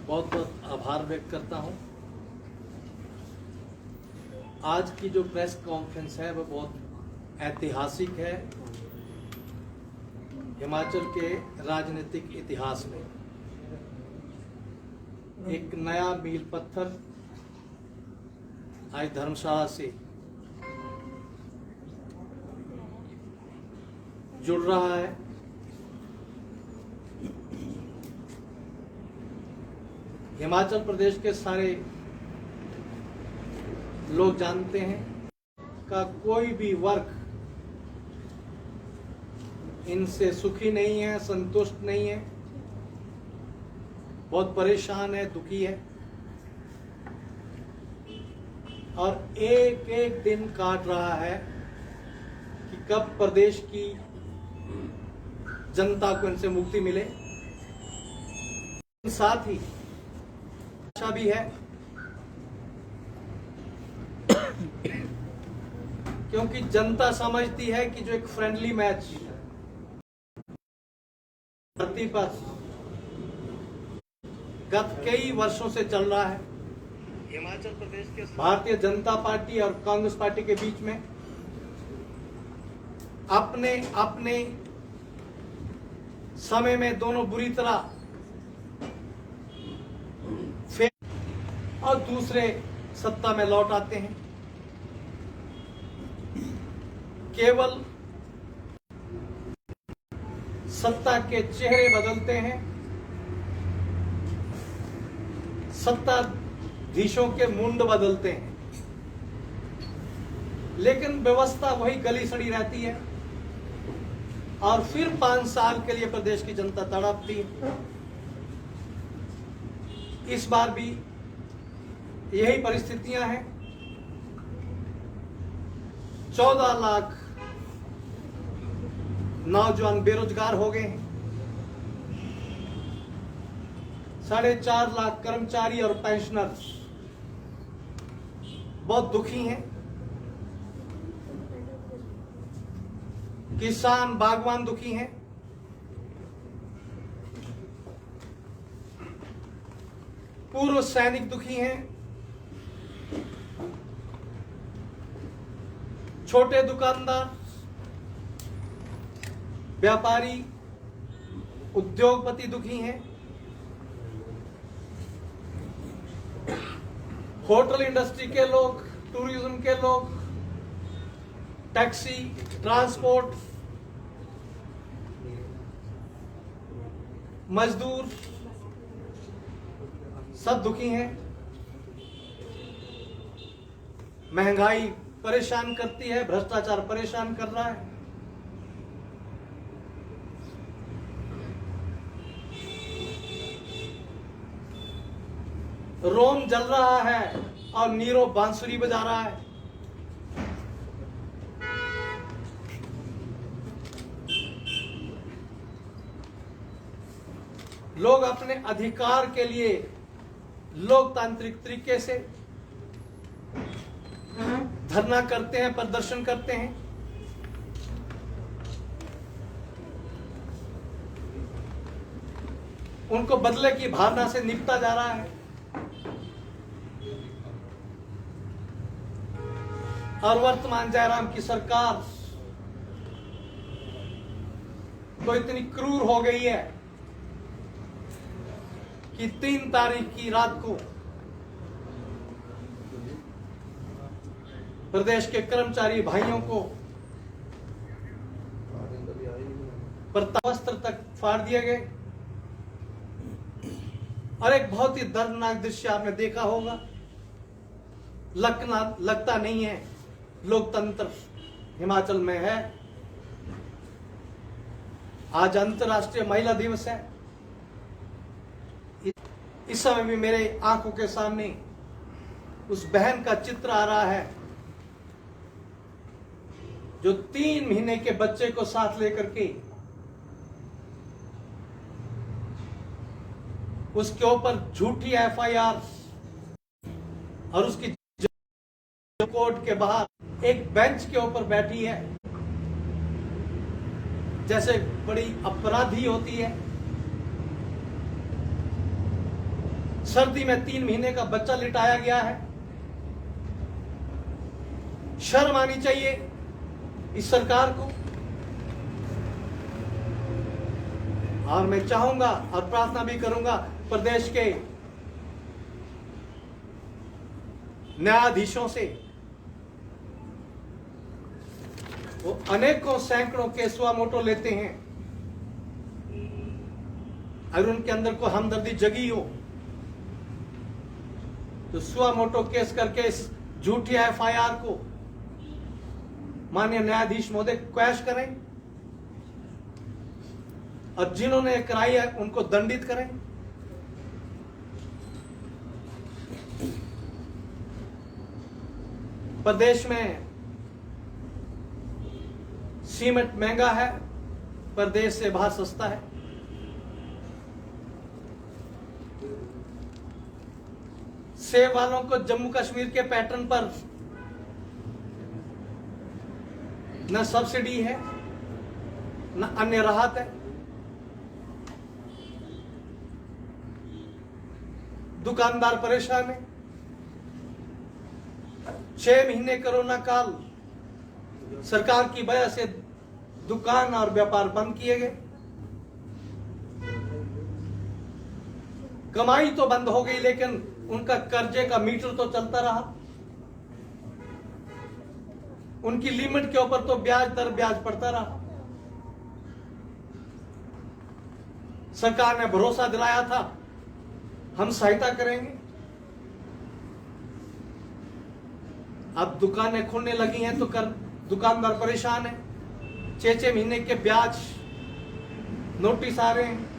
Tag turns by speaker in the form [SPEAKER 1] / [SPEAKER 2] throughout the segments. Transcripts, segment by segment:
[SPEAKER 1] बहुत बहुत आभार व्यक्त करता हूं। आज की जो प्रेस कॉन्फ्रेंस है वह बहुत ऐतिहासिक है हिमाचल के राजनीतिक इतिहास में। एक नया मील पत्थर आज धर्मशाला से जुड़ रहा है। हिमाचल प्रदेश के सारे लोग जानते हैं का कोई भी वर्ग इनसे सुखी नहीं है, संतुष्ट नहीं है, बहुत परेशान है, दुखी है और एक एक दिन काट रहा है कि कब प्रदेश की जनता को इनसे मुक्ति मिले। साथ ही आशा भी है क्योंकि जनता समझती है कि जो एक फ्रेंडली मैच धरती पर गत कई वर्षों से चल रहा है हिमाचल प्रदेश के भारतीय जनता पार्टी और कांग्रेस पार्टी के बीच में, अपने अपने समय में दोनों बुरी तरह और दूसरे सत्ता में लौट आते हैं। केवल सत्ता के चेहरे बदलते हैं, सत्ताधीशों के मुंड बदलते हैं, लेकिन व्यवस्था वही गली सड़ी रहती है और फिर 5 साल के लिए प्रदेश की जनता तड़पती है। इस बार भी यही परिस्थितियां हैं। 14 लाख नौजवान बेरोजगार हो गए हैं। 4.5 लाख कर्मचारी और पेंशनर बहुत दुखी हैं। किसान बागवान दुखी हैं। पूर्व सैनिक दुखी हैं। छोटे दुकानदार, व्यापारी, उद्योगपति दुखी हैं। होटल इंडस्ट्री के लोग, टूरिज्म के लोग, टैक्सी, ट्रांसपोर्ट, मजदूर सब दुखी हैं। महंगाई परेशान करती है, भ्रष्टाचार परेशान कर रहा है। रोम जल रहा है और नीरो बांसुरी बजा रहा है। लोग अपने अधिकार के लिए लोकतांत्रिक तरीके से धरना करते हैं, प्रदर्शन करते हैं। उनको बदले की भावना से निपटा जा रहा है और वर्तमान जयराम की सरकार तो इतनी क्रूर हो गई है कि 3 तारीख की रात को प्रदेश के कर्मचारी भाइयों को वस्त्र तक फाड़ दिए गए और एक बहुत ही दर्दनाक दृश्य आपने देखा होगा। लगता नहीं है लोकतंत्र हिमाचल में है। आज अंतर्राष्ट्रीय महिला दिवस है। इस समय भी मेरे आंखों के सामने उस बहन का चित्र आ रहा है जो 3 महीने के बच्चे को साथ लेकर के उसके ऊपर झूठी एफआईआर और उसकी कोर्ट के बाहर एक बेंच के ऊपर बैठी है जैसे बड़ी अपराधी होती है। सर्दी में 3 महीने का बच्चा लिटाया गया है। शर्म आनी चाहिए इस सरकार को। और मैं चाहूंगा और प्रार्थना भी करूंगा प्रदेश के न्यायाधीशों से, वो अनेकों सैकड़ों केस सुआ मोटो लेते हैं, अगर उनके अंदर को हमदर्दी जगी हो तो सुआ मोटो केस करके इस झूठी एफआईआर को माननीय न्यायाधीश महोदय क्वैश करें और जिन्होंने कराई है उनको दंडित करें। प्रदेश में सीमेंट महंगा है, प्रदेश से बाहर सस्ता है। सेब वालों को जम्मू कश्मीर के पैटर्न पर न सब्सिडी है न अन्य राहत है। दुकानदार परेशान है। 6 महीने कोरोना काल सरकार की वजह से दुकान और व्यापार बंद किए गए। कमाई तो बंद हो गई लेकिन उनका कर्जे का मीटर तो चलता रहा। उनकी लिमिट के ऊपर तो ब्याज दर ब्याज पड़ता रहा। सरकार ने भरोसा दिलाया था हम सहायता करेंगे। अब दुकानें खुलने लगी हैं तो दुकानदार परेशान है। 6 महीने के ब्याज नोटिस आ रहे हैं।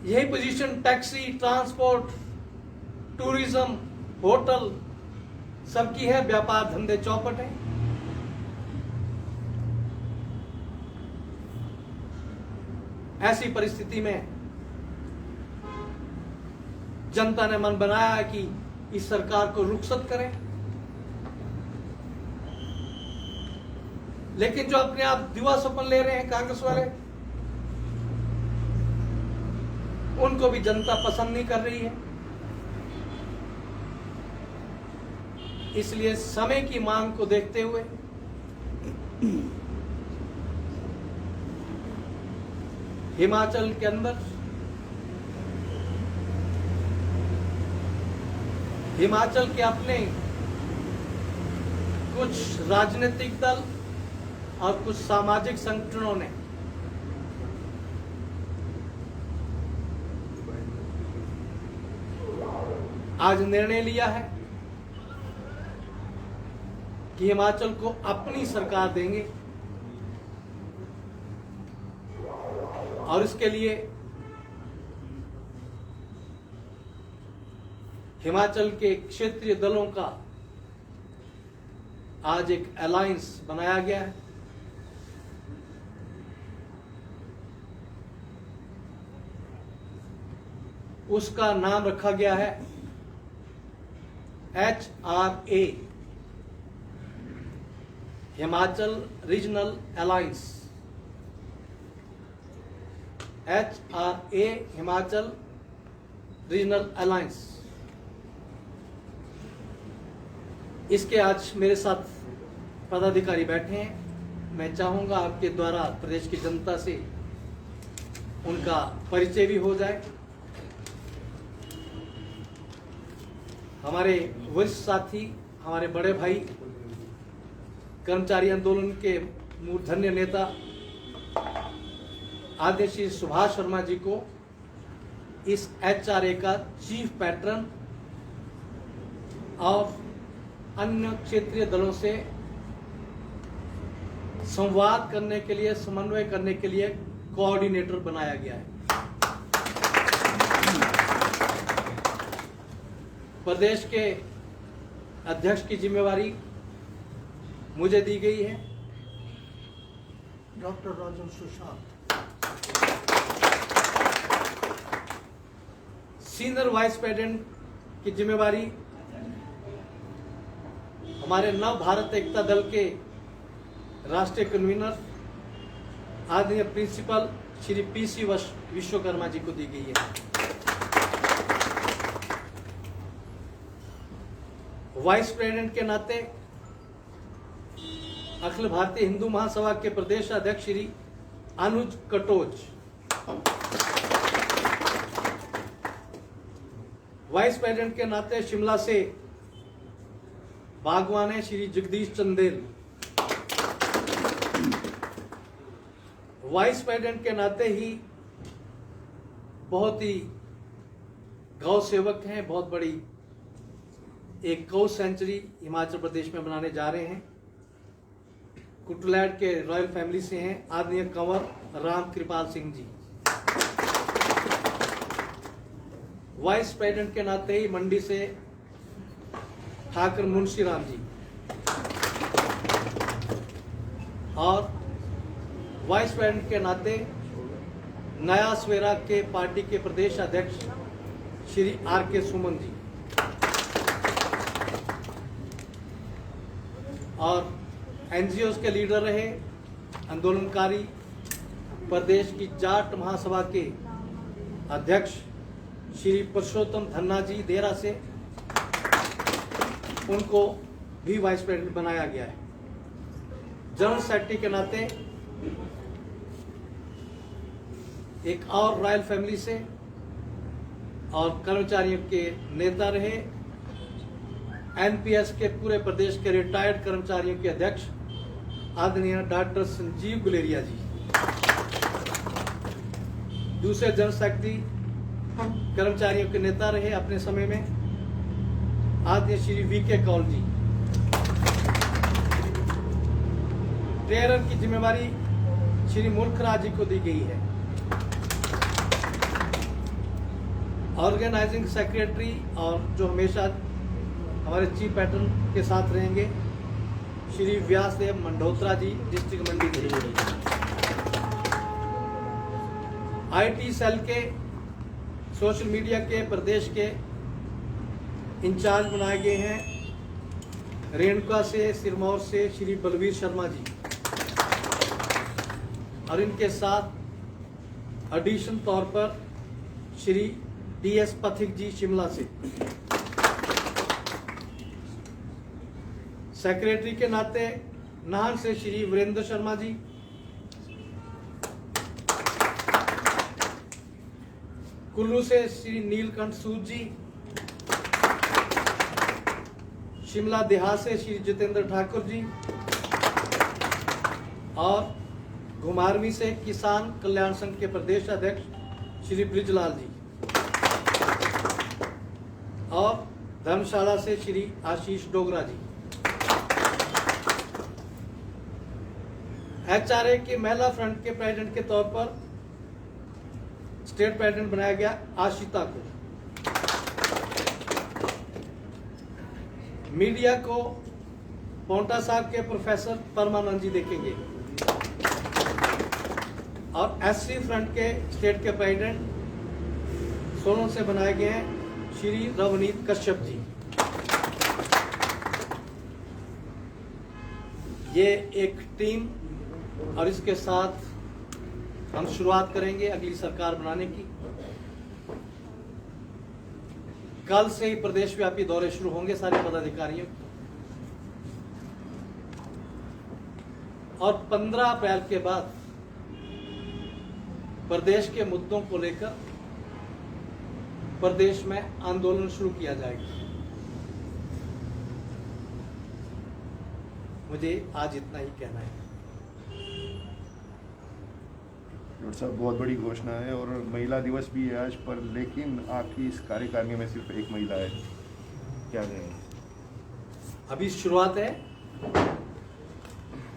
[SPEAKER 1] यही position taxi, transport, tourism, hotel सबकी है। व्यापार धंधे चौपट है। ऐसी परिस्थिति में जनता ने मन बनाया है कि इस सरकार को रुखसत करें, लेकिन जो अपने आप दिवा सपन ले रहे हैं कांग्रेस वाले, उनको भी जनता पसंद नहीं कर रही है। इसलिए समय की मांग को देखते हुए हिमाचल के अंदर हिमाचल के अपने कुछ राजनीतिक दल और कुछ सामाजिक संगठनों ने आज निर्णय लिया है कि हिमाचल को अपनी सरकार देंगे और इसके लिए हिमाचल के क्षेत्रीय दलों का आज एक अलायंस बनाया गया है। उसका नाम रखा गया है HRA, Himachal regional alliance. HRA Himachal regional alliance. इसके आज मेरे साथ पदाधिकारी बैठे हैं। मैं चाहूंगा आपके द्वारा प्रदेश की जनता से उनका परिचय भी हो जाए। हमारे वरिष्ठ साथी, हमारे बड़े भाई, कर्मचारी आंदोलन के मूर्धन्य नेता आदरणीय श्री सुभाष शर्मा जी को इस HRA का चीफ पैटर्न और अन्य क्षेत्रीय दलों से संवाद करने के लिए, समन्वय करने के लिए कोऑर्डिनेटर बनाया गया है। प्रदेश के अध्यक्ष की जिम्मेवारी मुझे दी गई है। Doctor Rajan Sushant senior vice president की जिम्मेवारी हमारे नव भारत एकता दल के राष्ट्रीय कन्वीनर आदरणीय प्रिंसिपल श्री PC विश्वकर्मा जी को दी गई है। वाइस प्रेसिडेंट के नाते अखिल भारतीय हिंदू महासभा के प्रदेश अध्यक्ष श्री अनुज कटोच, वाइस प्रेसिडेंट के नाते शिमला से बागवान श्री जगदीश चंदेल, वाइस प्रेसिडेंट के नाते ही बहुत ही गौ सेवक हैं, बहुत बड़ी एक गौ सेंचुरी हिमाचल प्रदेश में बनाने जा रहे हैं। कुटलैड के रॉयल फैमिली से हैं आदरणीय कंवर राम कृपाल सिंह जी। वाइस प्रेसिडेंट के नाते ही मंडी से ठाकुर मुंशी राम जी, और वाइस प्रेसिडेंट के नाते नया सवेरा के पार्टी के प्रदेश अध्यक्ष श्री आर के सुमन जी, और एनजीओस के लीडर रहे आंदोलनकारी प्रदेश की जाट महासभा के अध्यक्ष श्री पुरुषोत्तम धन्ना जी देरा से, उनको भी वाइस प्रेसिडेंट बनाया गया है। जनरल सेक्रेटरी के नाते एक और रॉयल फैमिली से और कर्मचारियों के नेता रहे एनपीएस के पूरे प्रदेश के रिटायर्ड कर्मचारियों के अध्यक्ष आदरणीय डॉक्टर संजीव गुलेरिया जी। दूसरे जनरल सेक्रेटरी कर्मचारियों के नेता रहे अपने समय में आदरणीय श्री वीके कौल जी। ट्रेजरर की जिम्मेवारी श्री मुल्खराज जी को दी गई है। ऑर्गेनाइजिंग सेक्रेटरी और जो हमेशा हमारे चीफ पैटर्न के साथ रहेंगे श्री व्यासदेव मंडोत्रा जी, डिस्ट्रिक्ट मंडी के। आईटी सेल के सोशल मीडिया के प्रदेश के इंचार्ज बनाए गए हैं रेणुका से, सिरमौर से श्री बलवीर शर्मा जी, और इनके साथ एडिशन तौर पर श्री डीएस पथिक जी शिमला से। सेक्रेटरी के नाते नाहन से श्री वीरेंद्र शर्मा जी, कुल्लू से श्री नीलकंठ सूद जी, शिमला देहात से श्री जितेंद्र ठाकुर जी, और घुमारवी से किसान कल्याण संघ के प्रदेश अध्यक्ष श्री ब्रिजलाल जी, और धर्मशाला से श्री आशीष डोगरा जी। एचआरए के महिला फ्रंट के प्रेसिडेंट के तौर पर स्टेट प्रेसिडेंट बनाया गया आशिता को। मीडिया को पोंटा साहब के प्रोफेसर परमानंद जी देखेंगे, और एससी फ्रंट के स्टेट के प्रेसिडेंट सोलन से बनाए गए हैं श्री रवनीत कश्यप जी। ये एक टीम, और इसके साथ हम शुरुआत करेंगे अगली सरकार बनाने की। कल से ही प्रदेश व्यापी दौरे शुरू होंगे सारे पदाधिकारियों, और 15 अप्रैल के बाद प्रदेश के मुद्दों को लेकर प्रदेश में आंदोलन शुरू किया जाएगा। मुझे आज इतना ही कहना है।
[SPEAKER 2] डॉक्टर साहब, बहुत बड़ी घोषणा है और महिला दिवस भी है आज पर, लेकिन आपकी इस कार्यकारिणी में सिर्फ एक महिला है, क्या कहेंगे?
[SPEAKER 1] अभी शुरुआत है,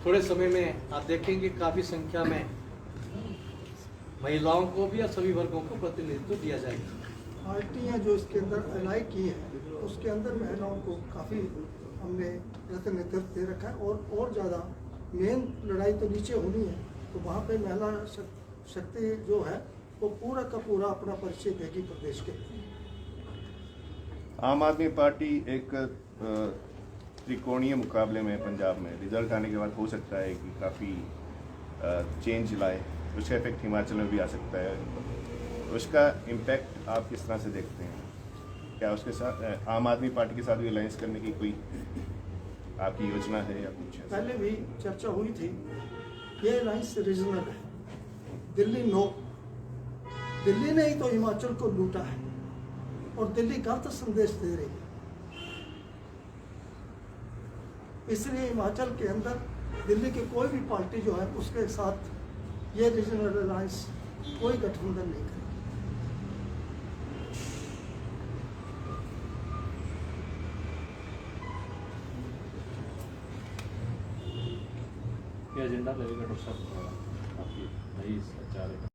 [SPEAKER 1] थोड़े समय में आप देखेंगे काफी संख्या में महिलाओं को भी और सभी वर्गों को प्रतिनिधित्व दिया जाएगा।
[SPEAKER 3] पार्टियां जो इसके अंदर अलाई की है उसके अंदर महिलाओं को काफ़ी हमने प्रतिनिधित्व दे रखा है, और ज़्यादा मेन लड़ाई तो नीचे होनी है, तो वहाँ पे महिला शक्ति जो है वो पूरा का पूरा अपना परिचय देगी प्रदेश के।
[SPEAKER 2] आम आदमी पार्टी एक त्रिकोणीय मुकाबले में पंजाब में रिजल्ट आने के बाद हो सकता है कि काफ़ी चेंज लाए, उसका इफेक्ट हिमाचल में भी आ सकता है। उसका इम्पैक्ट आप किस तरह से देखते हैं? क्या उसके साथ आम आदमी पार्टी के साथ भी अलायंस करने की कोई आपकी योजना है या कुछ है?
[SPEAKER 3] पहले भी चर्चा हुई थी, ये अलायंस रीजनल है। दिल्ली नो, दिल्ली ने ही तो हिमाचल को लूटा है और दिल्ली गलत संदेश दे रही है। इसलिए हिमाचल के अंदर दिल्ली की कोई भी पार्टी जो है उसके साथ ये रीजनल अलायंस कोई गठबंधन नहीं करेगी।
[SPEAKER 4] ये एजेंडा लगेगा डॉक्टर साहब आपकी नई 4